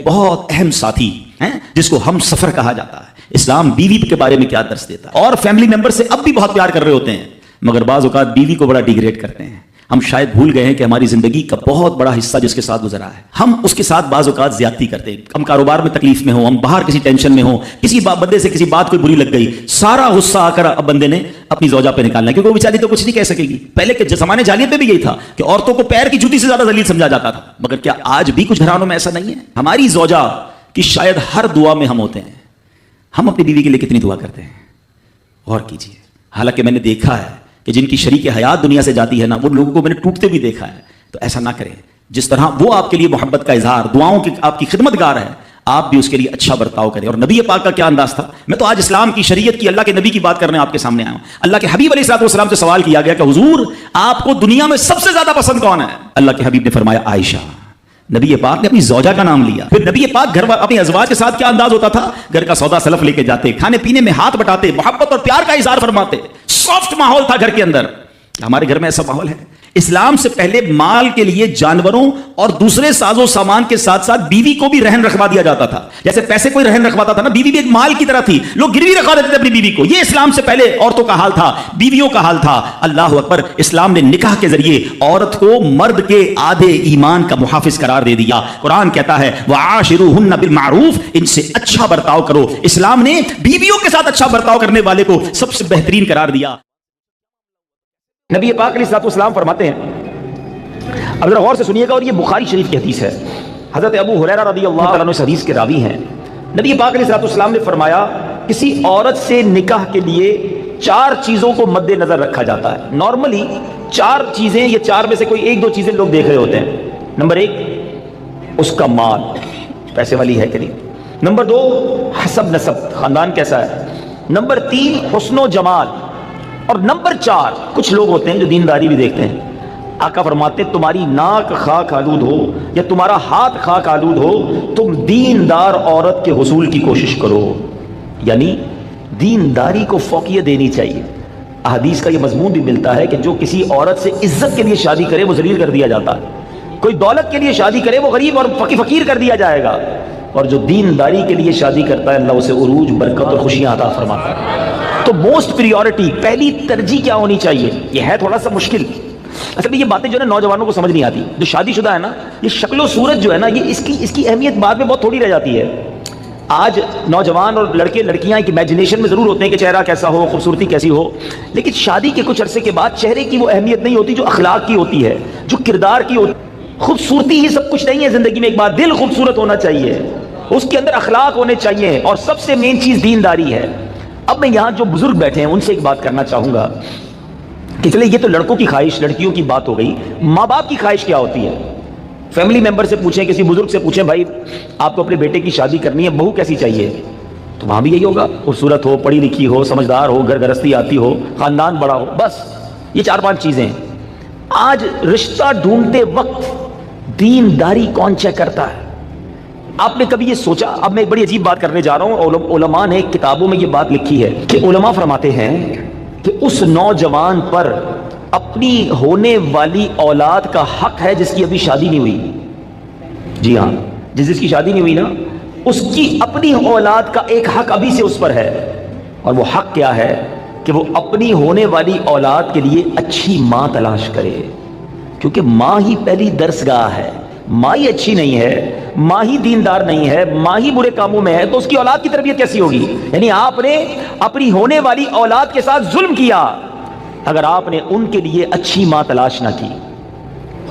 بہت اہم ساتھی ہیں جس کو ہم سفر کہا جاتا ہے. اسلام بیوی کے بارے میں کیا درس دیتا ہے. اور فیملی ممبر سے اب بھی بہت پیار کر رہے ہوتے ہیں مگر بعض اوقات بیوی کو بڑا ڈیگریڈ کرتے ہیں. ہم شاید بھول گئے ہیں کہ ہماری زندگی کا بہت بڑا حصہ جس کے ساتھ گزرا ہے ہم اس کے ساتھ بعض اوقات زیادتی کرتے ہیں. ہم کاروبار میں تکلیف میں ہوں, ہم باہر کسی ٹینشن میں ہوں, کسی بندے سے کسی بات کوئی بری لگ گئی, سارا غصہ آ کر اب بندے نے اپنی زوجہ پہ نکالنا ہے کیونکہ وہ بیچاری تو کچھ نہیں کہہ سکے گی. پہلے کے زمانے جاہلیت میں بھی یہی تھا کہ عورتوں کو پیر کی جوتی سے زیادہ ذلیل سمجھا جاتا تھا. مگر کیا آج بھی کچھ گھرانوں میں ایسا نہیں ہے؟ ہماری زوجہ کی شاید ہر دعا میں ہم ہوتے ہیں. ہم اپنی بیوی کے لیے کتنی دعا کرتے ہیں غور کیجیے. حالانکہ میں نے دیکھا ہے کہ جن کی شریک حیات دنیا سے جاتی ہے نا, وہ لوگوں کو میں نے ٹوٹتے بھی دیکھا ہے. تو ایسا نہ کریں. جس طرح وہ آپ کے لیے محبت کا اظہار, دعاؤں کی آپ کی خدمت گار ہے, آپ بھی اس کے لیے اچھا برتاؤ کریں. اور نبی پاک کا کیا انداز تھا. میں تو آج اسلام کی شریعت کی, اللہ کے نبی کی بات کرنے آپ کے سامنے آیا ہوں. اللہ کے حبیب علیہ الصلوۃ والسلام سے سوال کیا گیا کہ حضور آپ کو دنیا میں سب سے زیادہ پسند کون ہے؟ اللہ کے حبیب نے فرمایا عائشہ. نبی پاک نے اپنی زوجہ کا نام لیا. پھر نبی پاک گھر اپنی ازواج کے ساتھ کیا انداز ہوتا تھا؟ گھر کا سودا سلف لے کے جاتے, کھانے پینے میں ہاتھ بٹاتے, محبت اور پیار کا اظہار فرماتے. سافٹ ماحول تھا گھر کے اندر. ہمارے گھر میں ایسا ماحول ہے؟ اسلام سے پہلے مال کے لیے جانوروں اور دوسرے ساز و سامان کے ساتھ ساتھ بیوی کو بھی رہن رکھوا دیا جاتا تھا. جیسے پیسے کوئی رہن رکھواتا تھا نا, بیوی بھی ایک مال کی طرح تھی. لوگ گروی رکھوا دیتے تھے اپنی بیوی کو. یہ اسلام سے پہلے عورتوں کا حال تھا, بیویوں کا حال تھا. اللہ اکبر. اسلام نے نکاح کے ذریعے عورت کو مرد کے آدھے ایمان کا محافظ قرار دے دیا. قرآن کہتا ہے وعاشروہن بالمعروف, ان سے اچھا برتاؤ کرو. اسلام نے بیویوں کے ساتھ اچھا برتاؤ کرنے والے کو سب سے بہترین قرار دیا. نبی پاک علیہ الصلوۃ والسلام فرماتے ہیں, اب ذرا غور سے سنیے گا, اور یہ بخاری شریف کی حدیث ہے. حضرت ابو ہریرہ رضی اللہ عنہ اس حدیث کے راوی ہیں. نبی پاک علیہ الصلوۃ والسلام نے فرمایا کسی عورت سے نکاح کے لیے 4 چیزوں کو مد نظر رکھا جاتا ہے. نارملی 4 چیزیں, یہ 4 میں سے کوئی 1-2 چیزیں لوگ دیکھ رہے ہوتے ہیں. نمبر 1 اس کا مال, پیسے والی ہے کہ نہیں. نمبر 2 حسب نسب, خاندان کیسا ہے. نمبر 3 حسن و جمال. اور نمبر 4 کچھ لوگ ہوتے ہیں جو دینداری بھی دیکھتے ہیں. آقا فرماتے تمہاری ناک خاک آلود ہو یا تمہارا ہاتھ خاک آلود ہو, تم دیندار عورت کے حصول کی کوشش کرو. یعنی دینداری کو فوقیت دینی چاہیے. احادیث کا یہ مضمون بھی ملتا ہے کہ جو کسی عورت سے عزت کے لیے شادی کرے وہ ذلیل کر دیا جاتا ہے. کوئی دولت کے لیے شادی کرے وہ غریب اور فقیر کر دیا جائے گا. اور جو دینداری کے لیے شادی کرتا ہے اللہ اسے عروج, برکت اور خوشیاں عطا فرماتا ہے. تو موسٹ پریورٹی, پہلی ترجیح کیا ہونی چاہیے؟ یہ ہے تھوڑا سا مشکل. اصل میں یہ باتیں جو ہے نوجوانوں کو سمجھ نہیں آتی. جو شادی شدہ ہے نا, یہ شکل و صورت جو ہے نا, یہ اس کی اہمیت بعد میں بہت تھوڑی رہ جاتی ہے. آج نوجوان اور لڑکے لڑکیاں ایک امیجنیشن میں ضرور ہوتے ہیں کہ چہرہ کیسا ہو, خوبصورتی کیسی ہو, لیکن شادی کے کچھ عرصے کے بعد چہرے کی وہ اہمیت نہیں ہوتی جو اخلاق کی ہوتی ہے, جو کردار کی ہوتی ہے. خوبصورتی ہی سب کچھ نہیں ہے زندگی میں. ایک بات, دل خوبصورت ہونا چاہیے, اس کے اندر اخلاق ہونے چاہیے, اور سب سے مین چیز دینداری ہے. اب میں یہاں جو بزرگ بیٹھے ہیں ان سے ایک بات کرنا چاہوں گا کہ چلے یہ تو لڑکوں کی خواہش, لڑکیوں کی بات ہو گئی. ماں باپ کی خواہش کیا ہوتی ہے؟ فیملی ممبر سے پوچھیں, کسی بزرگ سے پوچھیں, بھائی آپ کو اپنے بیٹے کی شادی کرنی ہے, بہو کیسی چاہیے؟ تو وہاں بھی یہی ہوگا, خوبصورت ہو, پڑھی لکھی ہو, سمجھدار ہو, گھر گرستی آتی ہو, خاندان بڑا ہو. بس یہ 4-5 چیزیں. آج رشتہ ڈھونڈتے وقت دینداری کون چیک کرتا ہے؟ آپ نے کبھی یہ سوچا؟ اب میں ایک بڑی عجیب بات کرنے جا رہا ہوں. علماء نے کتابوں میں یہ بات لکھی ہے کہ علماء فرماتے ہیں کہ اس نوجوان پر اپنی ہونے والی اولاد کا حق ہے جس کی ابھی شادی نہیں ہوئی. جی ہاں, جس کی شادی نہیں ہوئی نا, اس کی اپنی اولاد کا ایک حق ابھی سے اس پر ہے. اور وہ حق کیا ہے؟ کہ وہ اپنی ہونے والی اولاد کے لیے اچھی ماں تلاش کرے, کیونکہ ماں ہی پہلی درسگاہ ہے. ماں ہی اچھی نہیں ہے, ماں ہی دیندار نہیں ہے, ماں ہی برے کاموں میں ہے, تو اس کی اولاد کی تربیت کیسی ہوگی؟ یعنی آپ نے اپنی ہونے والی اولاد کے ساتھ ظلم کیا اگر آپ نے ان کے لیے اچھی ماں تلاش نہ کی.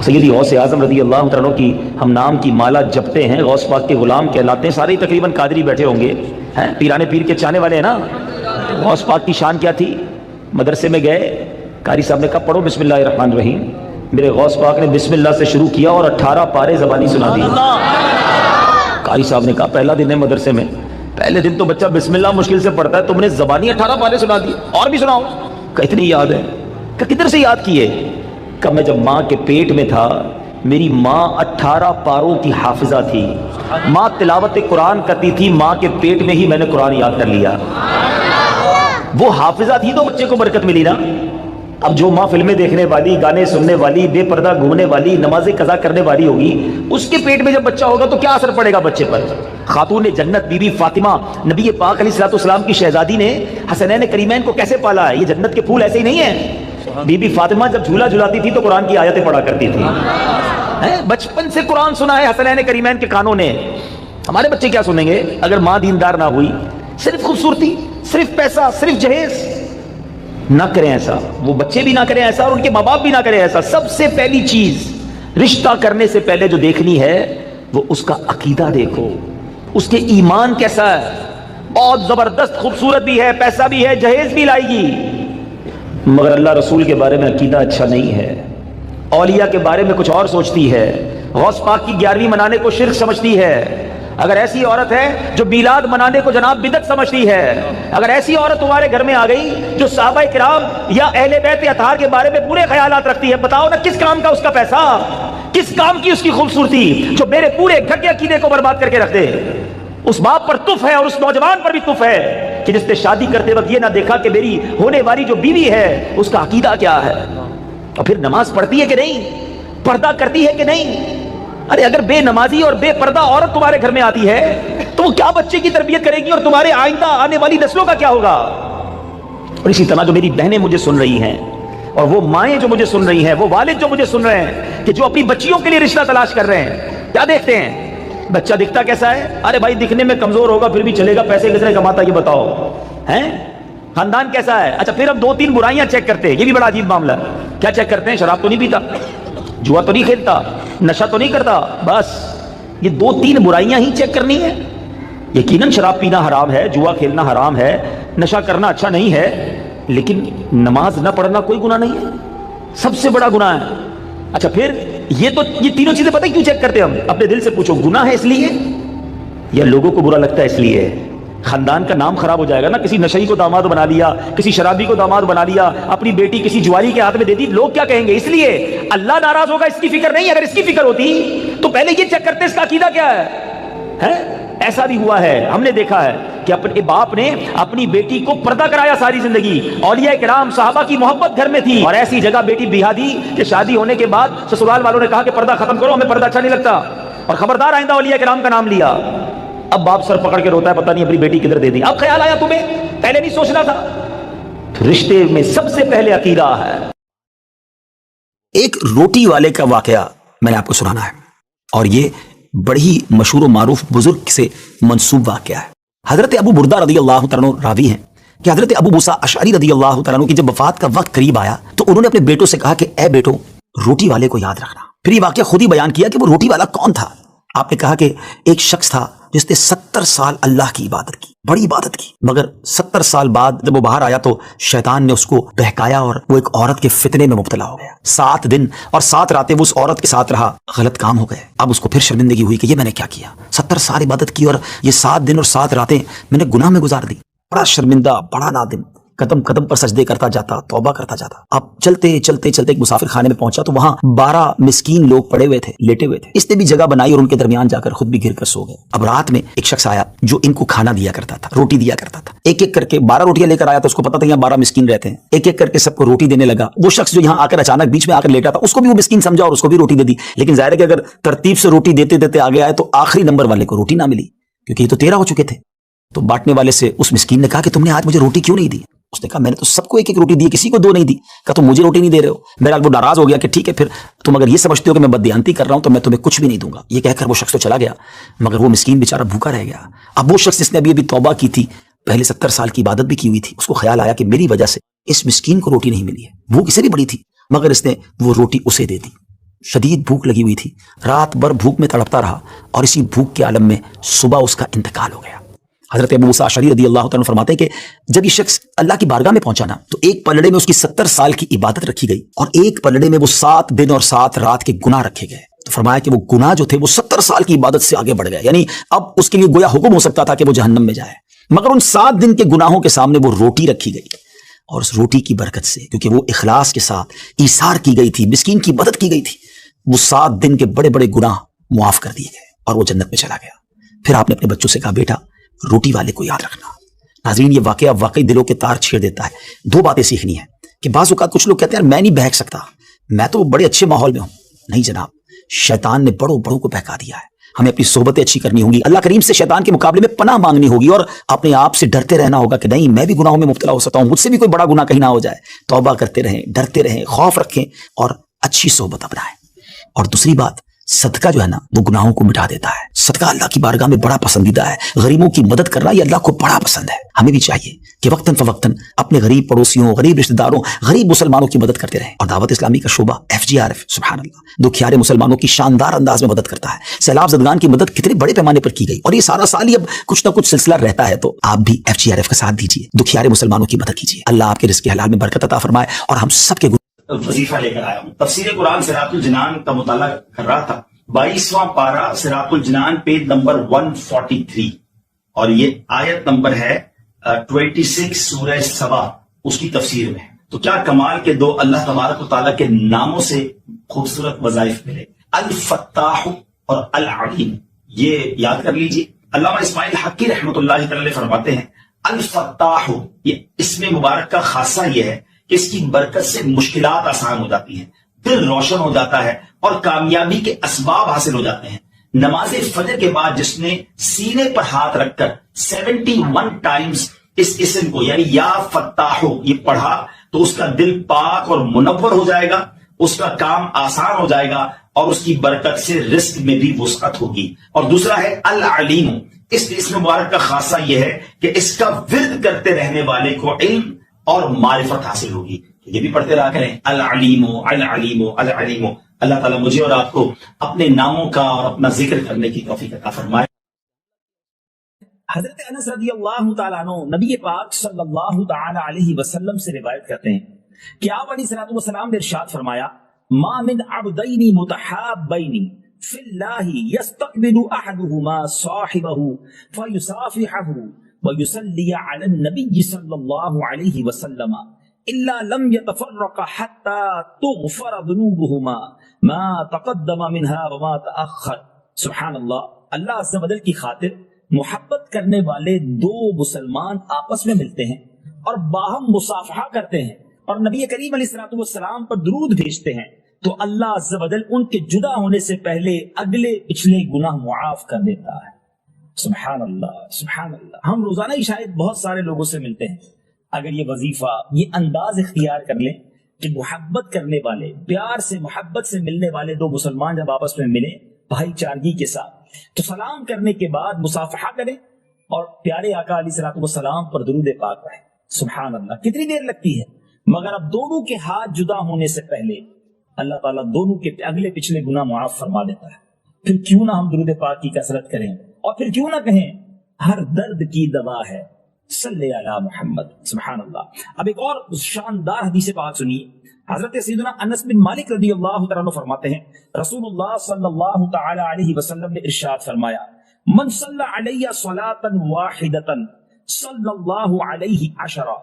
سیدی غوث اعظم رضی اللہ عنہ کی ہم نام کی مالا جپتے ہیں, غوث پاک کے غلام کہلاتے ہیں. سارے ہی تقریباً قادری بیٹھے ہوں گے, ہیں پیرانے پیر کے چاہنے والے ہیں نا. غوث پاک کی شان کیا تھی؟ مدرسے میں گئے, قاری صاحب نے کہا پڑھو بسم اللہ الرحمن الرحیم. میرے غوث پاک نے بسم اللہ سے شروع کیا اور 18 پارے زبانی سنا دی. قاری صاحب نے کہا پہلا دن ہے مدرسے میں, پہلے دن تو بچہ بسم اللہ مشکل سے پڑھتا ہے, تم نے زبانی 18 پارے سنا دی, اور بھی سناؤ. کہ اتنی یاد ہے. کہ کدھر سے یاد کیے؟ کہ میں جب ماں کے پیٹ میں تھا میری ماں 18 پاروں کی حافظہ تھی. ماں تلاوت قرآن کرتی تھی, ماں کے پیٹ میں ہی میں نے قرآن یاد کر لیا. وہ حافظہ تھی تو بچے کو برکت ملی نا. اب جو ماں فلمیں دیکھنے والی، گانے سننے والی، بے پردہ گھومنے والی، نمازیں قضا کرنے والی ہوگی، اس کے پیٹ میں جب بچہ ہوگا تو کیا اثر پڑے گا بچے پر؟ خاتون جنت بی بی فاطمہ نبی پاک علیہ الصلوۃ والسلام کی شہزادی نے حسنین کریمین کو کیسے پالا ہے؟ یہ جنت کے پھول ایسے ہی نہیں ہیں۔ بی بی فاطمہ جب جھولا جھلاتی تھی تو قرآن کی آیتیں پڑھا کرتی تھی، بچپن سے قرآن سنا ہے حسنین کریمین کے کانوں نے۔ ہمارے بچے کیا سنیں گے اگر ماں دیندار نہ ہوئی؟ صرف خوبصورتی، صرف پیسہ، صرف جہیز۔ نہ کریں ایسا، وہ بچے بھی نہ کریں ایسا اور ان کے ماں باپ بھی نہ کریں ایسا۔ سب سے پہلی چیز رشتہ کرنے سے پہلے جو دیکھنی ہے وہ اس کا عقیدہ دیکھو، اس کے ایمان کیسا ہے۔ بہت زبردست خوبصورت بھی ہے، پیسہ بھی ہے، جہیز بھی لائے گی، مگر اللہ رسول کے بارے میں عقیدہ اچھا نہیں ہے، اولیاء کے بارے میں کچھ اور سوچتی ہے، غوث پاک کی 11ویں منانے کو شرک سمجھتی ہے، اگر ایسی عورت ہے جو میلاد منانے کو جناب بدعت سمجھتی ہے، اگر ایسی عورت تمہارے گھر میں آ گئی جو صحابہ کرام یا اہل بیت اطہار کے بارے میں برے خیالات رکھتی ہے، بتاؤ نا کس کام کا اس کا پیسہ، کس کام کی اس کی خوبصورتی، جو میرے پورے گھر کے عقیدے کو برباد کر کے رکھ دے۔ اس باپ پر تف ہے اور اس نوجوان پر بھی تف ہے کہ جس نے شادی کرتے وقت یہ نہ دیکھا کہ میری ہونے والی جو بیوی ہے اس کا عقیدہ کیا ہے، اور پھر نماز پڑھتی ہے کہ نہیں، پردہ کرتی ہے کہ نہیں۔ ارے اگر بے نمازی اور بے پردہ عورت تمہارے گھر میں آتی ہے تو وہ کیا بچے کی تربیت کرے گی اور تمہارے آئندہ آنے والی نسلوں کا کیا ہوگا؟ اور اسی طرح جو میری بہنیں مجھے سن رہی ہیں اور وہ مائیں جو مجھے سن رہی ہیں، وہ والد جو مجھے سن رہے ہیں کہ جو اپنی بچیوں کے لیے رشتہ تلاش کر رہے ہیں، کیا دیکھتے ہیں؟ بچہ دکھتا کیسا ہے؟ ارے بھائی دکھنے میں کمزور ہوگا پھر بھی چلے گا، پیسے کس نے کماتا یہ بتاؤ ہیں؟ خاندان کیسا ہے؟ اچھا پھر ہم 2-3 برائیاں چیک کرتے ہیں، یہ بھی بڑا عجیب معاملہ ہے۔ کیا چیک کرتے ہیں؟ شراب تو نہیں پیتا، جوا تو نہیں کھیلتا، نشہ تو نہیں کرتا، بس یہ 2-3 برائیاں ہی چیک کرنی ہے۔ یقیناً شراب پینا حرام ہے، جوا کھیلنا حرام ہے، نشہ کرنا اچھا نہیں ہے، لیکن نماز نہ پڑھنا کوئی گناہ نہیں ہے، سب سے بڑا گناہ ہے۔ اچھا پھر یہ تینوں چیزیں پتہ کیوں چیک کرتے ہیں ہم؟ اپنے دل سے پوچھو، گناہ ہے اس لیے یا لوگوں کو برا لگتا ہے اس لیے؟ خاندان کا نام خراب ہو جائے گا نا، کسی نشئی کو داماد بنا لیا، کسی شرابی کو داماد بنا لیا، اپنی بیٹی کسی جواری کے ہاتھ میں دے دی، لوگ کیا کہیں گے؟ اس لیے اللہ ناراض ہوگا اس کی فکر نہیں۔ اگر اس کی فکر ہوتی تو پہلے یہ چیک کرتے اس کا عقیدہ کیا ہے۔ ایسا بھی ہوا ہے، ہم نے دیکھا ہے کہ اپنے باپ نے اپنی بیٹی کو پردہ کرایا ساری زندگی، اولیاء کرام صحابہ کی محبت گھر میں تھی، اور ایسی جگہ بیٹی بیاہ دی کہ شادی ہونے کے بعد سسرال والوں نے کہا کہ پردہ ختم کرو، ہمیں پردہ اچھا نہیں لگتا، اور خبردار آئندہ اولیاء کرام کا نام لیا۔ اب باپ سر پکڑ کے روتا ہے، پتہ نہیں اپنی بیٹی کدھر دے دی، اب خیال آیا تمہیں، پہلے نہیں سوچنا تھا؟ رشتے میں سب سے پہلے عقیدہ ہے۔ ایک روٹی والے کا واقعہ میں نے آپ کو سنانا ہے، اور یہ بڑی مشہور و معروف بزرگ سے منسوب واقعہ ہے۔ حضرت ابو بردہ رضی اللہ تعالیٰ عنہ راوی ہیں کہ حضرت ابو موسیٰ اشعری رضی اللہ تعالیٰ عنہ کی جب وفات کا وقت قریب آیا تو انہوں نے اپنے بیٹوں سے کہا کہ اے بیٹو، روٹی والے کو یاد رکھنا۔ پھر یہ واقعہ خود ہی بیان کیا کہ وہ روٹی والا کون تھا۔ آپ نے کہا کہ ایک شخص تھا جس نے 70 سال اللہ کی عبادت کی، بڑی عبادت کی، مگر 70 سال بعد جب وہ باہر آیا تو شیطان نے اس کو بہکایا اور وہ ایک عورت کے فتنے میں مبتلا ہو گیا۔ 7 دن اور 7 راتیں وہ اس عورت کے ساتھ رہا، غلط کام ہو گئے۔ اب اس کو پھر شرمندگی ہوئی کہ یہ میں نے کیا کیا، 70 سال عبادت کی اور یہ 7 دن اور 7 راتیں میں نے گناہ میں گزار دی۔ بڑا شرمندہ، بڑا نادم، قدم قدم پر سجدے کرتا جاتا، توبہ کرتا جاتا۔ اب چلتے چلتے چلتے ایک مسافر خانے میں پہنچا تو وہاں 12 مسکین لوگ پڑے ہوئے تھے، لیٹے ہوئے تھے۔ اس نے بھی جگہ بنائی اور ان کے درمیان جا کر خود بھی گر کر سو گئے۔ اب رات میں ایک شخص آیا جو ان کو کھانا دیا کرتا تھا، روٹی دیا کرتا تھا، ایک ایک کر کے 12 روٹیاں لے کر آیا، تو اس کو پتا تھا یہاں 12 مسکین رہتے ہیں، ایک ایک کر کے سب کو روٹی دینے لگا۔ وہ شخص جو یہاں آ کر اچانک بیچ میں آ کر لیٹا تھا اس کو بھی وہ مسکین سمجھا اور اس کو بھی روٹی دے دی، لیکن ظاہر ہے کہ اگر ترتیب سے روٹی دیتے دیتے آگے آئے تو آخری نمبر والے کو روٹی نہ ملی، کیونکہ یہ تو 13 ہو چکے تھے۔ تو بانٹنے والے سے اس مسکین نے کہا کہ تم نے آج مجھے روٹی کیوں نہیں دی؟ اس نے کہا میں نے تو سب کو ایک ایک روٹی دی، کسی کو 2 نہیں دی۔ کہا تم مجھے روٹی نہیں دے رہے ہو؟ بہرحال وہ ناراض ہو گیا کہ ٹھیک ہے پھر تم اگر یہ سمجھتے ہو کہ میں بددیانتی کر رہا ہوں تو میں تمہیں کچھ بھی نہیں دوں گا۔ یہ کہہ کر وہ شخص تو چلا گیا، مگر وہ مسکین بیچارہ بھوکا رہ گیا۔ اب وہ شخص جس نے ابھی توبہ کی تھی، پہلے 70 سال کی عبادت بھی کی ہوئی تھی، اس کو خیال آیا کہ میری وجہ سے اس مسکین کو روٹی نہیں ملی ہے، بھوک اسے بھی بڑی تھی، مگر اس نے وہ روٹی اسے دے دی۔ شدید بھوک لگی ہوئی تھی، رات بھر بھوک میں تڑپتا رہا اور اسی بھوک کے عالم میں صبح اس کا انتقال ہو گیا۔ حضرت ابو موسیٰ اشعری رضی اللہ تعالیٰ عنہ فرماتے ہیں کہ جب یہ شخص اللہ کی بارگاہ میں پہنچا نا تو ایک پلڑے میں اس کی 70 سال کی عبادت رکھی گئی اور ایک پلڑے میں وہ 7 دن اور 7 رات کے گناہ رکھے گئے۔ تو فرمایا کہ وہ گناہ جو تھے وہ 70 سال کی عبادت سے آگے بڑھ گئے، یعنی اب اس کے لیے گویا حکم ہو سکتا تھا کہ وہ جہنم میں جائے، مگر ان 7 دن کے گناہوں کے سامنے وہ روٹی رکھی گئی، اور اس روٹی کی برکت سے، کیونکہ وہ اخلاص کے ساتھ ایثار کی گئی تھی، مسکین کی مدد کی گئی تھی، وہ 7 دن کے بڑے بڑے گناہ معاف کر دیے گئے اور وہ جنت میں چلا گیا۔ پھر آپ نے اپنے بچوں سے کہا بیٹا روٹی والے کو یاد رکھنا، ناظرین یہ واقعہ واقعی دلوں کے تار چھیڑ دیتا ہے. دو باتیں سیکھنی ہیں کہ بعض اوقات کچھ لوگ کہتے ہیں میں نہیں بہک سکتا, میں تو بڑے اچھے ماحول میں ہوں. نہیں جناب, شیطان نے بڑوں بڑوں کو بہکا دیا ہے. ہمیں اپنی صحبتیں اچھی کرنی ہوں گی, اللہ کریم سے شیطان کے مقابلے میں پناہ مانگنی ہوگی, اور اپنے آپ سے ڈرتے رہنا ہوگا کہ نہیں میں بھی گناہوں میں مبتلا ہو سکتا ہوں, مجھ سے بھی کوئی بڑا گناہ کہیں نہ ہو جائے. توبہ کرتے رہیں, ڈرتے رہیں, خوف رکھیں اور اچھی صحبت اپنائیں. اور دوسری بات, صدقہ جو ہے نا وہ گناہوں کو مٹا دیتا ہے. صدقہ اللہ کی بارگاہ میں بڑا پسندیدہ ہے. غریبوں کی مدد کرنا یہ اللہ کو بڑا پسند ہے. ہمیں بھی چاہیے کہ وقتاً فوقتاً اپنے غریب پڑوسیوں, غریب رشتہ داروں, غریب مسلمانوں کی مدد کرتے رہیں. اور دعوت اسلامی کا شعبہ FGRF سبحان اللہ دکھیارے مسلمانوں کی شاندار انداز میں مدد کرتا ہے. سیلاب زدگان کی مدد کتنے بڑے پیمانے پر کی گئی, اور یہ سارا سال ہی اب کچھ نہ کچھ سلسلہ رہتا ہے. تو آپ بھی FGRF کا ساتھ دیجیے, دکھیارے مسلمانوں کی مدد کیجیے. اللہ آپ کے رزق حلال میں برکت عطا فرمائے اور ہم سب کے وظیفہ لے کر آیا ہوں. تفسیر قرآن صراط الجنان کا مطالعہ کر رہا تھا. 22واں پارہ صراط الجنان پیج نمبر 143, اور یہ آیت نمبر ہے 26 سورہ سبا, اس کی تفسیر میں. تو کیا کمال کے دو اللہ تبارک و تعالیٰ کے ناموں سے خوبصورت وظائف ملے, الفتاح اور العلیم. یہ یاد کر لیجیے. علامہ اسماعیل حقی رحمۃ اللہ تعالی فرماتے ہیں الفتاح, یہ اسم مبارک کا خاصہ یہ ہے کہ اس کی برکت سے مشکلات آسان ہو جاتی ہیں, دل روشن ہو جاتا ہے اور کامیابی کے اسباب حاصل ہو جاتے ہیں. نماز فجر کے بعد جس نے سینے پر ہاتھ رکھ کر 71 ٹائمز اس اسم کو یعنی یا فتاحو یہ پڑھا تو اس کا دل پاک اور منور ہو جائے گا, اس کا کام آسان ہو جائے گا, اور اس کی برکت سے رزق میں بھی وسعت ہوگی. اور دوسرا ہے العلیم, اس اسم مبارک کا خاصہ یہ ہے کہ اس کا ورد کرتے رہنے والے کو علم اور معرفت حاصل ہوگی. یہ بھی پڑھتے رہا کریں العلیم العلیم العلیم. اللہ تعالیٰ مجھے اور آپ کو اپنے ناموں کا اور اپنا ذکر کرنے کی توفیق عطا فرمائے. حضرت انس رضی اللہ تعالیٰ عنہ نبی پاک صلی اللہ تعالیٰ علیہ وسلم سے روایت کرتے ہیں کہ آپ علیہ الصلوۃ والسلام نے ارشاد فرمایا ما من عبدین متحابین فی اللہ یستقبل احدہما صاحبہ فیصافحہ ویصلی علی النبی صلی اللہ علیہ وسلم الا لم يتفرق حتى تغفر ذنوبهما ما تقدم منها وما تأخر. سبحان اللہ. اللہ عز و جل کی خاطر محبت کرنے والے دو مسلمان آپس میں ملتے ہیں اور باہم مصافحہ کرتے ہیں اور نبی کریم علیہ الصلوۃ والسلام پر درود بھیجتے ہیں تو اللہ عز و جل ان کے جدا ہونے سے پہلے اگلے پچھلے گناہ معاف کر دیتا ہے. سبحان اللہ سبحان اللہ. ہم روزانہ ہی شاید بہت سارے لوگوں سے ملتے ہیں. اگر یہ وظیفہ یہ انداز اختیار کر لیں کہ محبت کرنے والے, پیار سے محبت سے ملنے والے دو مسلمان جب آپس میں ملیں بھائی چارگی کے ساتھ تو سلام کرنے کے بعد مصافحہ کریں اور پیارے آقا علیہ الصلوۃ والسلام پر درود پاک پڑھیں. سبحان اللہ. کتنی دیر لگتی ہے, مگر اب دونوں کے ہاتھ جدا ہونے سے پہلے اللہ تعالیٰ دونوں کے اگلے پچھلے گناہ معاف فرما دیتا ہے. پھر کیوں نہ ہم درود پاک کی کثرت کریں, اور پھر کیوں نہ کہیں ہر درد کی دوا ہے صلی علی محمد. سبحان اللہ. اب ایک اور شاندار حدیث پاک سنیے. حضرت سیدنا انس بن مالک رضی اللہ تعالیٰ عنہ فرماتے ہیں رسول اللہ صلی اللہ تعالی علیہ وسلم نے ارشاد فرمایا من صلی علی صلاۃ واحدۃ صلی اللہ علیہ عشرا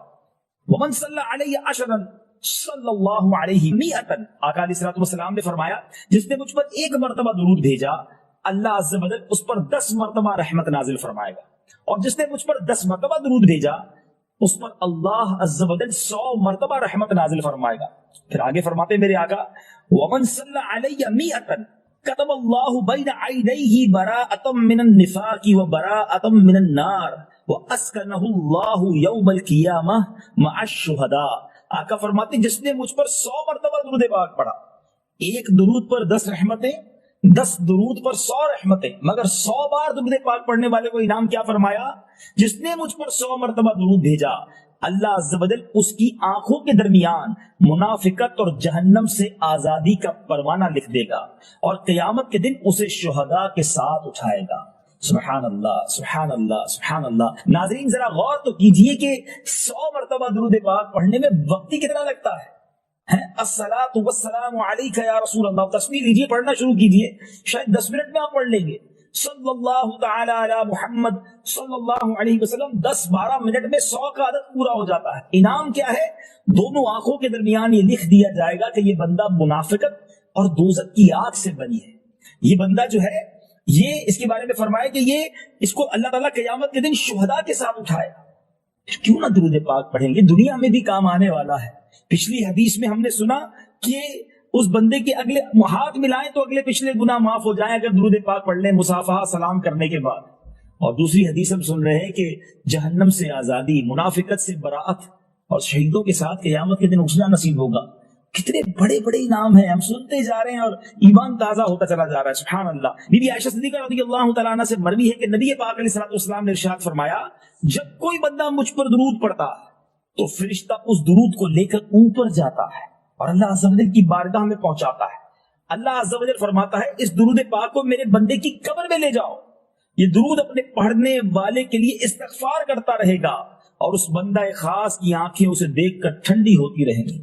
ومن صلی علی عشرا صلی اللہ علیہ مئۃ. آقا علیہ الصلوۃ والسلام نے فرمایا جس نے مجھ پر ایک مرتبہ درود بھیجا اللہ عز و جل اس پر 10 مرتبہ رحمت نازل فرمائے گا, اور جس نے مجھ پر 10 مرتبہ درود بھیجا اس پر اللہ عز و جل 100 مرتبہ رحمت نازل فرمائے گا. پھر آگے فرماتے میرے آقا ومن صلی علی مئۃ كتب اللہ بین عینیہ براءۃ من النفاق وبراءۃ من النار واسکنہ اللہ یوم القیامہ مع الشہداء. آقا فرماتے جس نے مجھ پر 100 مرتبہ درود پاک پڑھا, ایک درود پر 10 رحمتیں, 10 درود پر 100 رحمتیں, مگر 100 بار درود پاک پڑھنے والے کو انعام کیا فرمایا جس نے مجھ پر 100 مرتبہ درود بھیجا اللہ عز و جل اس کی آنکھوں کے درمیان منافقت اور جہنم سے آزادی کا پروانہ لکھ دے گا اور قیامت کے دن اسے شہداء کے ساتھ اٹھائے گا. سبحان اللہ سبحان اللہ سبحان اللہ. ناظرین ذرا غور تو کیجئے کہ 100 مرتبہ درود پاک پڑھنے میں وقت ہی کتنا لگتا ہے. الصلاۃ والسلام علیک یا رسول اللہ, تسبیح لیجیے, پڑھنا شروع کیجیے, شاید 10 منٹ میں آپ پڑھ لیں گے. صلی اللہ تعالی علی محمد صلی اللہ علیہ وسلم 10-12 منٹ میں 100 کا عدد پورا ہو جاتا ہے. انعام کیا ہے؟ دونوں آنکھوں کے درمیان یہ لکھ دیا جائے گا کہ یہ بندہ منافقت اور دوزخ کی آگ سے بنی ہے. یہ بندہ جو ہے یہ اس کے بارے میں فرمایا کہ یہ اس کو اللہ تعالیٰ قیامت کے دن شہداء کے ساتھ اٹھائے گا. کیوں نہ درود پاک پڑھیں گے؟ دنیا میں بھی کام آنے والا ہے. پچھلی حدیث میں ہم نے سنا کہ اس بندے کے اگلے ہاتھ ملائیں تو اگلے پچھلے گناہ معاف ہو جائیں اگر درود پاک پڑھ لیں مصافحہ سلام کرنے کے بعد. اور دوسری حدیث ہم سن رہے ہیں کہ جہنم سے آزادی، منافقت سے براءت اور شہیدوں کے ساتھ قیامت کے دن اٹھنا نصیب ہوگا. کتنے بڑے بڑے انعام ہیں، ہم سنتے جا رہے ہیں اور ایمان تازہ ہوتا چلا جا رہا ہے. سبحان اللہ. بی بی عائشہ صدیقہ رضی اللہ تعالیٰ عنہ سے مروی ہے کہ نبی پاک علیہ الصلوۃ والسلام نے ارشاد فرمایا، جب کوئی بندہ مجھ پر درود پڑتا ہے تو فرشتہ اس درود کو لے کر اوپر جاتا ہے اور اللہ عز و جل کی بارگاہ میں پہنچاتا ہے. اللہ عز و جل فرماتا ہے اس درود پاک کو میرے بندے کی قبر میں لے جاؤ. یہ درود اپنے پڑھنے والے کے لیے استغفار کرتا رہے گا اور اس بندہ خاص کی آنکھیں اسے دیکھ کر ٹھنڈی ہوتی رہیں گی.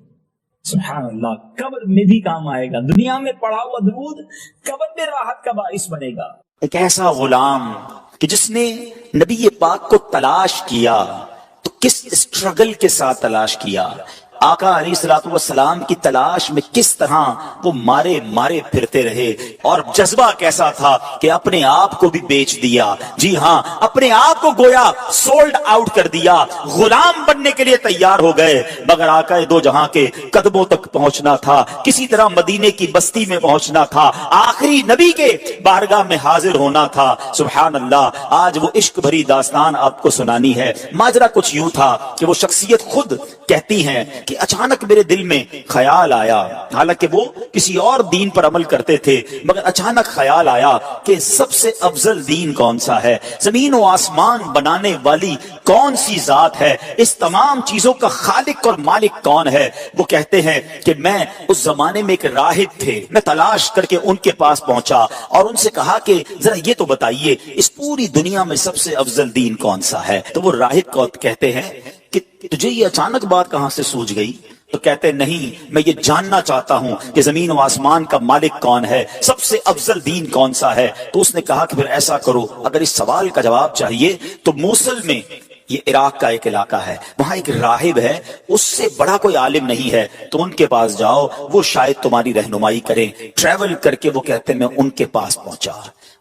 سبحان اللہ. قبر میں بھی کام آئے گا. دنیا میں پڑھا ہوا درود قبر میں راحت کا باعث بنے گا. ایک ایسا غلام کہ جس نے نبی پاک کو تلاش کیا تو کس اسٹرگل کے ساتھ تلاش کیا. آقا علیہ الصلوۃ والسلام کی تلاش میں کس طرح وہ مارے مارے پھرتے رہے اور جذبہ کیسا تھا کہ اپنے آپ کو بھی بیچ دیا. جی ہاں، اپنے آپ کو گویا سولڈ آؤٹ کر دیا، غلام بننے کے لیے تیار ہو گئے. مگر آقا دو جہاں کے قدموں تک پہنچنا تھا، کسی طرح مدینے کی بستی میں پہنچنا تھا، آخری نبی کے بارگاہ میں حاضر ہونا تھا. سبحان اللہ. آج وہ عشق بھری داستان آپ کو سنانی ہے. ماجرا کچھ یوں تھا کہ وہ شخصیت خود کہتی ہیں کہ اچانک میرے دل میں خیال آیا، حالانکہ وہ کسی اور دین پر عمل کرتے تھے، مگر اچانک خیال آیا کہ سب سے افضل دین کون سا ہے، زمین و آسمان بنانے والی کون سی ذات ہے، اس تمام چیزوں کا خالق اور مالک کون ہے. وہ کہتے ہیں کہ میں اس زمانے میں ایک راہب تھے، میں تلاش کر کے ان کے پاس پہنچا اور ان سے کہا کہ ذرا یہ تو بتائیے اس پوری دنیا میں سب سے افضل دین کون سا ہے. تو وہ راہب کو کہتے ہیں کہ تجھے یہ اچانک بات کہاں سے سوچ گئی؟ تو کہتے نہیں، میں یہ جاننا چاہتا ہوں کہ زمین و آسمان کا مالک کون ہے، سب سے افضل دین کون سا ہے. تو اس نے کہا کہ پھر ایسا کرو، اگر اس سوال کا جواب چاہیے تو موصل میں، یہ عراق کا ایک علاقہ ہے، وہاں ایک راہب ہے، اس سے بڑا کوئی عالم نہیں ہے، تو ان کے پاس جاؤ، وہ شاید تمہاری رہنمائی کریں. ٹریول کر کے وہ کہتے ہیں میں ان کے پاس پہنچا،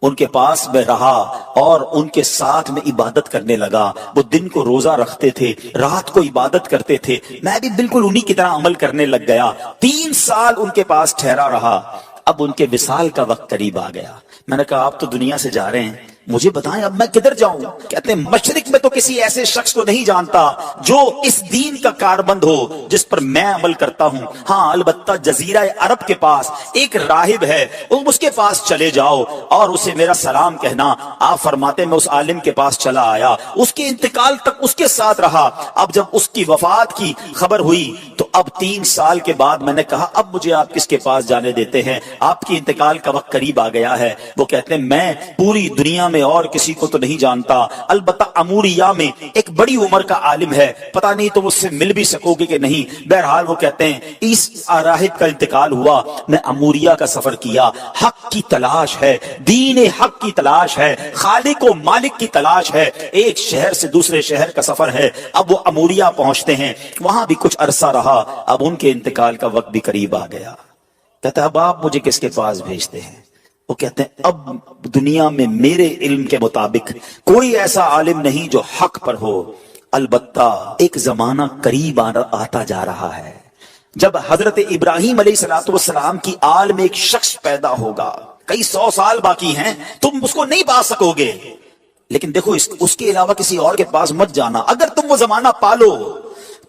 ان کے پاس میں رہا اور ان کے ساتھ میں عبادت کرنے لگا. وہ دن کو روزہ رکھتے تھے، رات کو عبادت کرتے تھے، میں بھی بالکل انہی کی طرح عمل کرنے لگ گیا. 3 سال ان کے پاس ٹھہرا رہا. اب ان کے وصال کا وقت قریب آ گیا. میں نے کہا آپ تو دنیا سے جا رہے ہیں، مجھے بتائیں اب میں کدھر جاؤں؟ کہتے ہیں مشرق میں تو کسی ایسے شخص کو نہیں جانتا جو اس دین کا کاربند ہو جس پر میں عمل کرتا ہوں. ہاں البتہ جزیرہ عرب کے پاس ایک راہب ہے، اس کے پاس چلے جاؤ اور اسے میرا سلام کہنا. آپ فرماتے میں اس عالم کے پاس چلا آیا، اس کے انتقال تک اس کے ساتھ رہا. اب جب اس کی وفات کی خبر ہوئی تو اب 3 سال کے بعد میں نے کہا اب مجھے آپ کس کے پاس جانے دیتے ہیں، آپ کی انتقال کا وقت قریب آ گیا ہے. وہ کہتے ہیں میں پوری دنیا میں اور کسی کو تو نہیں جانتا، البتہ اموریہ میں ایک بڑی عمر کا عالم ہے، پتہ نہیں تم اس سے مل بھی سکو گے کہ نہیں. بہرحال وہ کہتے ہیں اس راہب کا انتقال ہوا، میں اموریہ کا سفر کیا. حق کی تلاش ہے، دین حق کی تلاش ہے، خالق و مالک کی تلاش ہے. ایک شہر سے دوسرے شہر کا سفر ہے. اب وہ اموریہ پہنچتے ہیں، وہاں بھی کچھ عرصہ رہا. اب ان کے انتقال کا وقت بھی قریب آ گیا. کہتا ہے اب آپ مجھے کس کے پاس بھیجتے ہیں؟ وہ کہتے ہیں اب دنیا میں میرے علم کے مطابق کوئی ایسا عالم نہیں جو حق پر ہو، البتہ ایک زمانہ قریب آتا جا رہا ہے جب حضرت ابراہیم علیہ السلام کی آل میں ایک شخص پیدا ہوگا. کئی 100 سال باقی ہیں، تم اس کو نہیں پا سکو گے، لیکن دیکھو اس کے علاوہ کسی اور کے پاس مت جانا. اگر تم وہ زمانہ پالو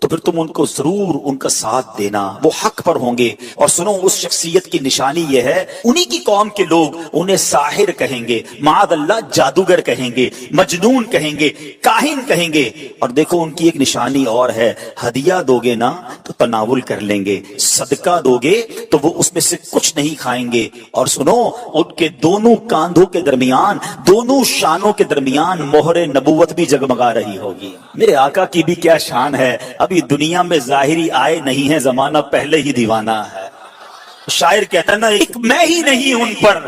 تو پھر تم ان کو ضرور ان کا ساتھ دینا، وہ حق پر ہوں گے. اور سنو اس شخصیت کی نشانی یہ ہے، انہی کی قوم کے لوگ انہیں ساحر کہیں گے، معاذ اللہ جادوگر کہیں گے، مجنون کہیں گے، کاہن کہیں گے. اور دیکھو ان کی ایک نشانی اور ہے، ہدیہ دو گے نا تو تناول کر لیں گے، صدقہ دو گے تو وہ اس میں سے کچھ نہیں کھائیں گے. اور سنو ان کے دونوں کاندھوں کے درمیان، دونوں شانوں کے درمیان مہر نبوت بھی جگمگا رہی ہوگی. میرے آقا کی بھی کیا شان ہے. ابھی دنیا میں ظاہری آئے نہیں ہے، زمانہ پہلے ہی دیوانہ ہے. شاعر کہتا نا ایک میں ہی نہیں ان پر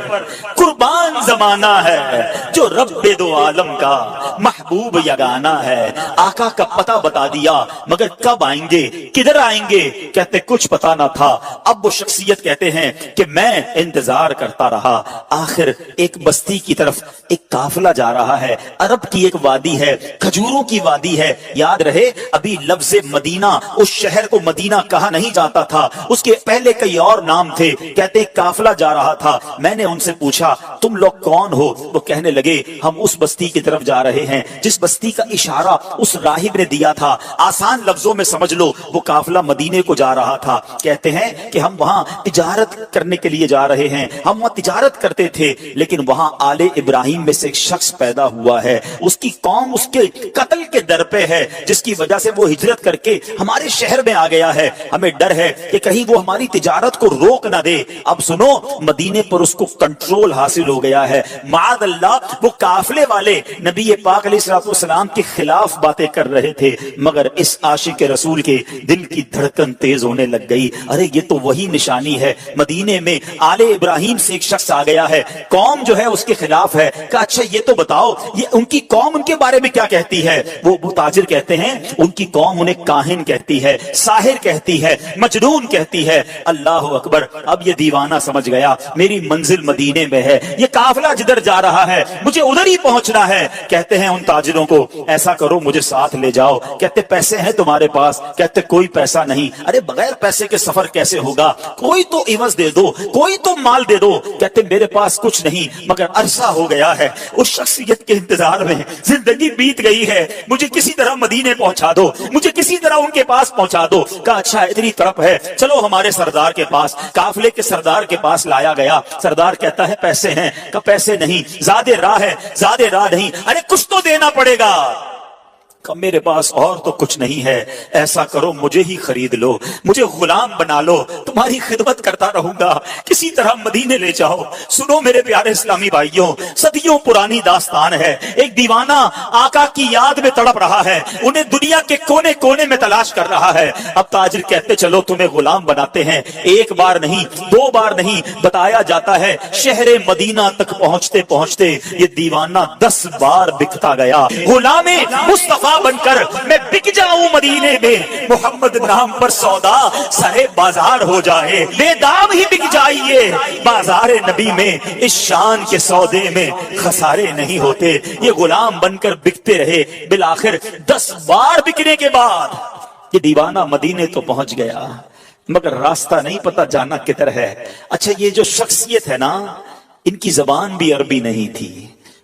قربان زمانہ ہے جو رب دو عالم کا محبوب یگانہ ہے. آقا کا پتہ بتا دیا مگر کب آئیں گے کدھر آئیں گے کہتے کچھ پتا نہ تھا. اب وہ شخصیت کہتے ہیں کہ میں انتظار کرتا رہا. آخر ایک بستی کی طرف ایک قافلہ جا رہا ہے. عرب کی ایک وادی ہے, کھجوروں کی وادی ہے. یاد رہے ابھی لفظ مدینہ اس شہر کو مدینہ کہا نہیں جاتا تھا, اس کے پہلے کئی اور نام تھے. کہتے ایک قافلہ جا رہا تھا. میں نے ان سے پوچھا تم لوگ کون ہو؟ وہ کہنے لگے ہم اس بستی کی طرف جا رہے ہیں جس بستی کا اشارہ اس راہب نے دیا تھا. آسان لفظوں میں سمجھ لو وہ قافلہ مدینے کو جا رہا تھا. کہتے ہیں کہ ہم وہاں تجارت کرنے کے لیے جا رہے ہیں. ہم وہاں تجارت کرتے تھے لیکن وہاں آل ابراہیم میں سے ایک شخص پیدا ہوا ہے. اس کی قوم اس کے قتل کے در پہ ہے جس کی وجہ سے وہ ہجرت کر کے ہمارے شہر میں آ گیا ہے. ہمیں ڈر ہے کہ کہیں وہ ہماری تجارت کو روک نہ دے. اب سنو مدینے پر اس کو کنٹرول حاصل ہو گیا ہے. معاذ اللہ وہ قافلے والے نبی پاک علیہ الصلوۃ والسلام کے خلاف باتیں کر رہے تھے مگر اس عاشق رسول کے دل کی دھڑکن تیز ہونے لگ گئی. ارے یہ تو وہی نشانی ہے, مدینے میں آل ابراہیم سے ایک شخص آ گیا ہے, قوم جو ہے اس کے خلاف ہے. کہ اچھا یہ تو بتاؤ یہ ان کی قوم ان کے بارے میں کیا کہتی ہے؟ وہ تاجر کہتے ہیں ان کی قوم انہیں کاہن کہتی ہے, ساحر کہتی ہے, مجنون کہتی ہے. اللہ اکبر. اب یہ دیوانہ سمجھ گیا میری منزل مدینے میں ہے, یہ قافلہ جدھر جا رہا ہے مجھے ادھر ہی پہنچنا ہے. کہتے ہیں ان تاجروں کو ایسا کرو مجھے ساتھ لے جاؤ. کہتے پیسے ہیں تمہارے پاس؟ کہتے کوئی پیسہ نہیں. ارے بغیر پیسے کے سفر کیسے ہوگا؟ کوئی تو عوض دے دو, کوئی تو مال دے دو. کہتے میرے پاس کچھ نہیں مگر عرصہ ہو گیا ہے اس شخصیت کے انتظار میں, زندگی بیت گئی ہے, مجھے کسی طرح مدینے پہنچا دو, مجھے کسی طرح ان کے پاس پہنچا دو. کہا اچھا اتنی طرف ہے چلو ہمارے سردار کے پاس. قافلے کے سردار کے پاس لایا گیا. سردار کہتا ہے پیسے ہیں؟ کہ پیسے نہیں, زیادہ راہ ہے. زیادہ راہ نہیں. ارے کچھ تو دینا پڑے گا. کہ میرے پاس اور تو کچھ نہیں ہے, ایسا کرو مجھے ہی خرید لو, مجھے غلام بنا لو, تمہاری خدمت کرتا رہوں گا, کسی طرح مدینے لے جاؤ. سنو میرے پیارے اسلامی بھائیوں, صدیوں پرانی داستان ہے. ایک دیوانہ آقا کی یاد میں تڑپ رہا ہے, انہیں دنیا کے کونے کونے میں تلاش کر رہا ہے. اب تاجر کہتے چلو تمہیں غلام بناتے ہیں. ایک بار نہیں, دو بار نہیں, بتایا جاتا ہے شہر مدینہ تک پہنچتے پہنچتے یہ دیوانہ 10 بار بکتا گیا. غلام مصطفیٰ بن کر میں بک جاؤں مدینے میں, محمد نام پر سودا سرے بازار ہو جائے, بے دام ہی بک جائیے بازار نبی میں, اس شان کے سودے میں خسارے نہیں ہوتے. یہ غلام بن کر بکتے رہے. بالآخر 10 بار بکنے کے بعد یہ دیوانہ مدینے تو پہنچ گیا مگر راستہ نہیں پتا جانا کدھر ہے. اچھا یہ جو شخصیت ہے نا ان کی زبان بھی عربی نہیں تھی,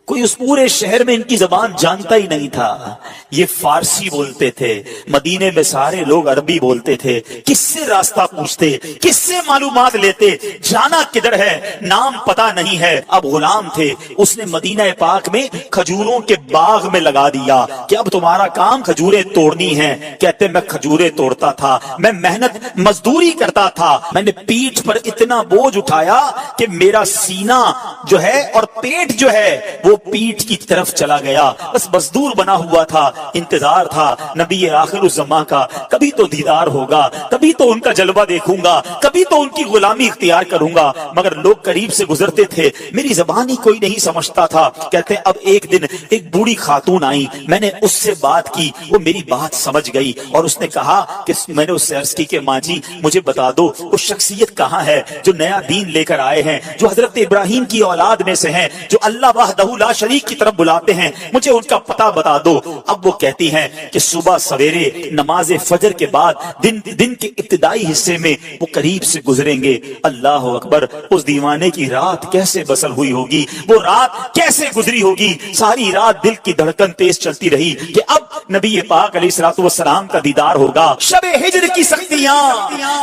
کوئی اس پورے شہر میں ان کی زبان جانتا ہی نہیں تھا. یہ فارسی بولتے تھے, مدینے میں سارے لوگ عربی بولتے تھے. کس سے راستہ پوچھتے, کس سے معلومات لیتے, جانا کدھر ہے نام پتا نہیں ہے. اب غلام تھے, اس نے مدینہ پاک میں کھجوروں کے باغ میں لگا دیا کہ اب تمہارا کام کھجوریں توڑنی ہیں. کہتے میں کھجوریں توڑتا تھا, میں محنت مزدوری کرتا تھا, میں نے پیٹھ پر اتنا بوجھ اٹھایا کہ میرا سینہ جو ہے اور پیٹ جو ہے وہ پیٹھ کی طرف چلا گیا. بس مزدور بنا ہوا تھا, انتظار تھا نبی آخر الزمان کا, کبھی تو دیدار ہوگا, کبھی تو ان کا جلوہ دیکھوں گا, کبھی تو ان کی غلامی اختیار کروں گا. مگر لوگ قریب سے گزرتے تھے, میری زبان ہی کوئی نہیں سمجھتا تھا. کہتے اب ایک دن ایک بوڑھی خاتون آئی, میں نے اس سے بات کی, وہ میری بات سمجھ گئی اور اس نے کہا کہ میں نے اس سے عرض کی کہ ماں جی مجھے بتا دو وہ شخصیت کہاں ہے جو نیا دین لے کر آئے ہیں, جو حضرت ابراہیم کی اولاد میں سے ہیں, جو اللہ وحدہ لا شریک کی طرف بلاتے ہیں, مجھے ان کا پتہ بتا دو. اب وہ کہتی ہیں کہ صبح سویرے نماز فجر کے بعد دن کے ابتدائی حصے میں وہ قریب سے گزریں گے. اللہ اکبر. اس دیوانے کی رات کیسے بسر ہوئی ہوگی, وہ رات کیسے گزری ہوگی. ساری رات دل کی دھڑکن تیز چلتی رہی کہ اب نبی پاک علیہ الصلوۃ والسلام کا دیدار ہوگا. شب ہجر کی سختیاں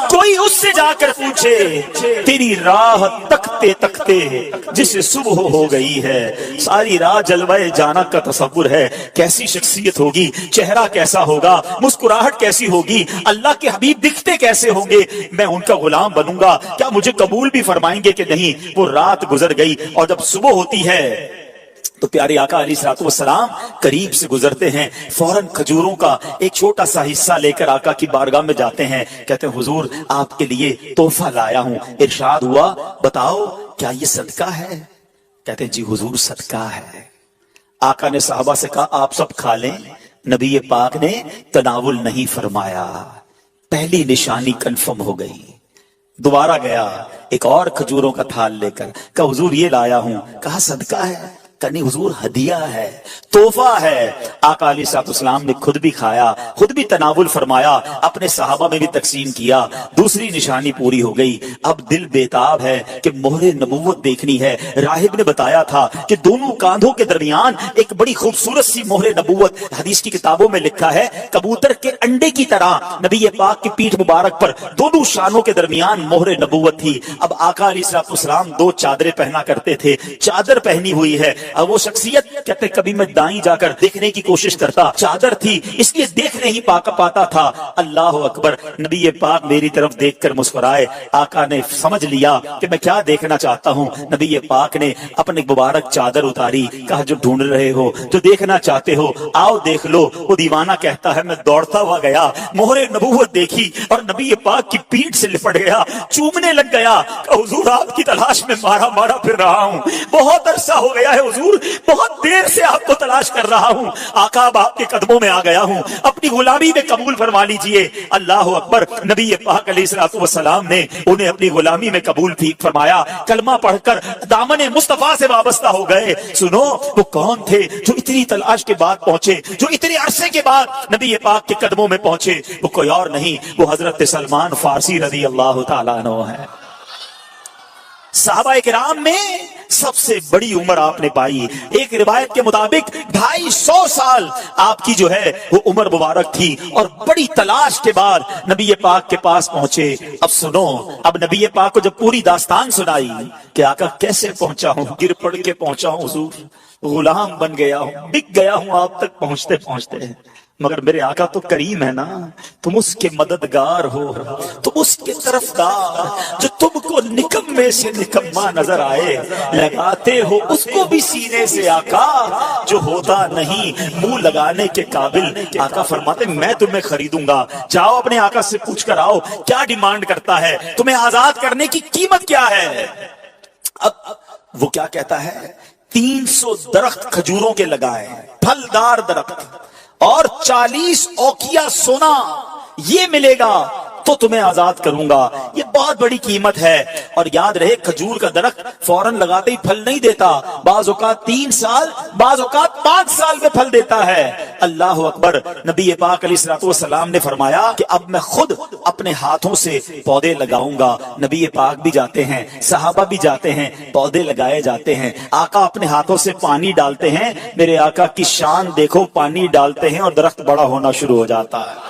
کوئی اس سے جا کر پوچھے, تیری راہ تکتے تکتے جس صبح ہو گئی ہے. ساری رات جلوہ جانا کا تصور ہے, کیسی شخصیت ہوگی, چہرہ کیسا ہوگا, مسکراہٹ کیسی ہوگی, اللہ کے حبیب دکھتے کیسے ہوں گے, میں ان کا غلام بنوں گا, کیا مجھے قبول بھی فرمائیں گے کہ نہیں. وہ رات گزر گئی اور جب صبح ہوتی ہے تو پیارے آقا علیہ الصلوۃ والسلام قریب سے گزرتے ہیں، فوراً کھجوروں کا ایک چھوٹا سا حصہ لے کر آقا کی بارگاہ میں جاتے ہیں، کہتے ہیں حضور آپ کے لیے تحفہ لایا ہوں۔ ارشاد ہوا بتاؤ کیا یہ صدقہ ہے؟ کہتے ہیں جی حضور صدقہ ہے۔ آقا نے صحابہ سے کہا آپ سب کھا لیں، نبی پاک نے تناول نہیں فرمایا۔ پہلی نشانی کنفرم ہو گئی۔ دوبارہ گیا ایک اور کھجوروں کا تھال لے کر، کہا حضور یہ لایا ہوں، کہا صدقہ ہے؟ کہ نہیں حضور ہدیہ ہے، تحفہ ہے۔ آقا علیہ الصلوۃ والسلام نے خود بھی کھایا، خود بھی تناول فرمایا، اپنے صحابہ میں بھی تقسیم کیا۔ دوسری نشانی پوری ہو گئی۔ اب دل بیتاب ہے کہ مہر نبوت دیکھنی ہے۔ راہب نے بتایا تھا کہ دونوں کاندھوں کے درمیان ایک بڑی خوبصورت سی مہر نبوت، حدیث کی کتابوں میں لکھا ہے کبوتر کے انڈے کی طرح نبی پاک کی پیٹھ مبارک پر دونوں شانوں کے درمیان مہر نبوت تھی۔ اب آقا علیہ الصلوۃ والسلام دو چادریں پہنا کرتے تھے، چادر پہنی ہوئی ہے۔ اب وہ شخصیت کہتے کبھی میں دائیں جا کر دیکھنے کی کوشش کرتا، چادر تھی اس لیے دیکھ نہیں پاتا تھا۔ اللہ اکبر، نبی پاک میری طرف دیکھ کر مسکرائے۔ آقا نے سمجھ لیا کہ میں کیا دیکھنا چاہتا ہوں۔ نبی پاک نے اپنی مبارک چادر اتاری، کہا جو ڈھونڈ رہے ہو، جو دیکھنا چاہتے ہو آؤ دیکھ لو۔ وہ دیوانہ کہتا ہے میں دوڑتا ہوا گیا، مہر نبوت دیکھی اور نبی پاک کی پیٹھ سے لپٹ گیا، چومنے لگ گیا کہ حضور آپ کی تلاش میں مارا پھر رہا ہوں، بہت عرصہ ہو گیا ہے حضور، بہت دیر سے آپ کو تلاش کر رہا ہوں۔ آقا اب آپ کے قدموں میں آ گیا ہوں، اپنی غلامی میں قبول فرما لیجئے۔ اللہ اکبر، نبی پاک علیہ الصلوۃ والسلام نے انہیں اپنی غلامی میں قبول بھی فرمایا، کلمہ پڑھ کر دامن مصطفیٰ سے وابستہ ہو گئے۔ سنو وہ کون تھے جو اتنی تلاش کے بعد پہنچے، جو اتنے عرصے کے بعد نبی پاک کے قدموں میں پہنچے؟ وہ کوئی اور نہیں، وہ حضرت سلمان فارسی رضی اللہ تعالیٰ عنہ ہے۔ صحابہ کرام میں سب سے بڑی عمر آپ نے پائی، ایک روایت کے مطابق 250 سال آپ کی جو ہے وہ عمر مبارک تھی، اور بڑی تلاش کے بعد نبی پاک کے پاس پہنچے۔ اب سنو، اب نبی پاک کو جب پوری داستان سنائی کہ آقا کیسے پہنچا ہوں، گر پڑ کے پہنچا ہوں حضور، غلام بن گیا ہوں، بک گیا ہوں آپ تک پہنچتے پہنچتے، مگر میرے آقا تو کریم ہے نا، تم اس کے مددگار ہو، تم اس کے طرفدار، جو تم کو نکمے سے نکما نظر آئے، لگاتے ہو اس کو بھی سینے سے آقا جو ہوتا نہیں منہ لگانے کے قابل۔ آقا فرماتے میں تمہیں خریدوں گا، جاؤ اپنے آقا سے پوچھ کر آؤ کیا ڈیمانڈ کرتا ہے، تمہیں آزاد کرنے کی قیمت کیا ہے۔ اب وہ کیا کہتا ہے، 300 درخت کھجوروں کے لگائے، پھلدار درخت، اور 40 اوقیہ سونا، یہ ملے گا تو تمہیں آزاد کروں گا۔ یہ بہت بڑی قیمت ہے، اور یاد رہے کھجور کا درخت فوراً لگاتے ہی پھل نہیں دیتا، بعض اوقات 3 سال، بعض اوقات 5 سال میں پھل دیتا ہے۔ اللہ اکبر، نبی پاک علیہ الصلوۃ والسلام نے فرمایا کہ اب میں خود اپنے ہاتھوں سے پودے لگاؤں گا۔ نبی پاک بھی جاتے ہیں، صحابہ بھی جاتے ہیں، پودے لگائے جاتے ہیں، آقا اپنے ہاتھوں سے پانی ڈالتے ہیں۔ میرے آقا کی شان دیکھو، پانی ڈالتے ہیں اور درخت بڑا ہونا شروع ہو جاتا ہے۔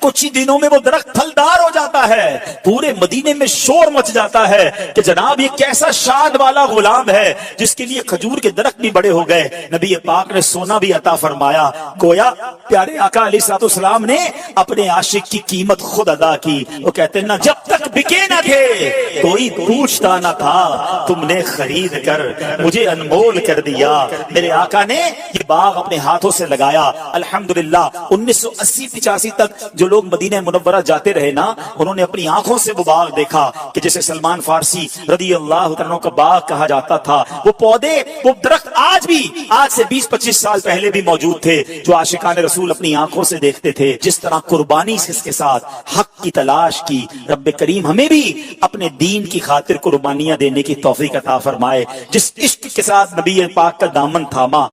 کچھ ہی دنوں میں وہ درخت پھلدار ہو جاتا ہے، پورے مدینے میں شور مچ جاتا ہے کہ جناب یہ کیسا شان والا غلام ہے جس کے لیے کھجور کے درخت بھی بڑے ہو گئے۔ نبی پاک نے سونا بھی عطا فرمایا، گویا پیارے آقا علیہ الصلوۃ والسلام نے اپنے عاشق کی قیمت خود ادا کی۔ وہ کہتے ہیں نا جب تک بکے نہ تھے کوئی پوچھتا نہ تھا، تم نے خرید کر مجھے انمول کر دیا۔ میرے آقا نے یہ باغ اپنے ہاتھوں سے لگایا۔ الحمدللہ 1980-85 تک جو لوگ مدینہ منورہ جاتے رہے نا، انہوں نے اپنی آنکھوں سے وہ باغ دیکھا کہ جسے سلمان فارسی رضی اللہ عنہ کا باغ کہا جاتا تھا۔ وہ پودے، وہ درخت آج بھی، آج سے 20-25 سال پہلے بھی موجود تھے، جو عاشقان رسول اپنی آنکھوں سے دیکھتے تھے۔ جس طرح قربانی سے اس کے ساتھ حق کی تلاش کی، رب کریم ہمیں بھی اپنے دین کی خاطر قربانیاں دینے کی توفیق عطا فرمائے۔ جس عشق کے ساتھ نبی پاک کا دامن تھاما